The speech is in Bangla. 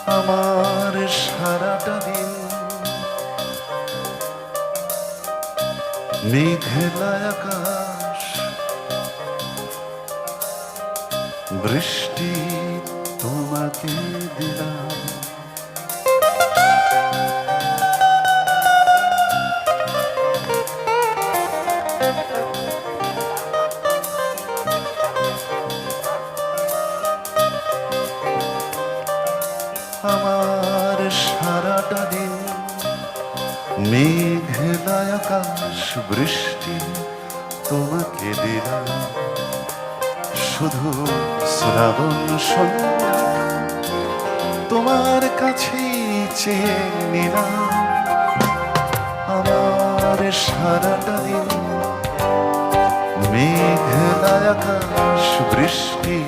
আমার সারাটা দিন মেঘলা আকাশ, বৃষ্টি তোমাকে দিলাম। আমার সারাটা দিন মেঘলা আকাশ, বৃষ্টি তোমাকে দিলাম। শুধু শ্রাবণ সন্ধ্যা তোমার কাছেই চেয়ে নিলাম। আমার সারাটা দিন মেঘলা আকাশ, বৃষ্টি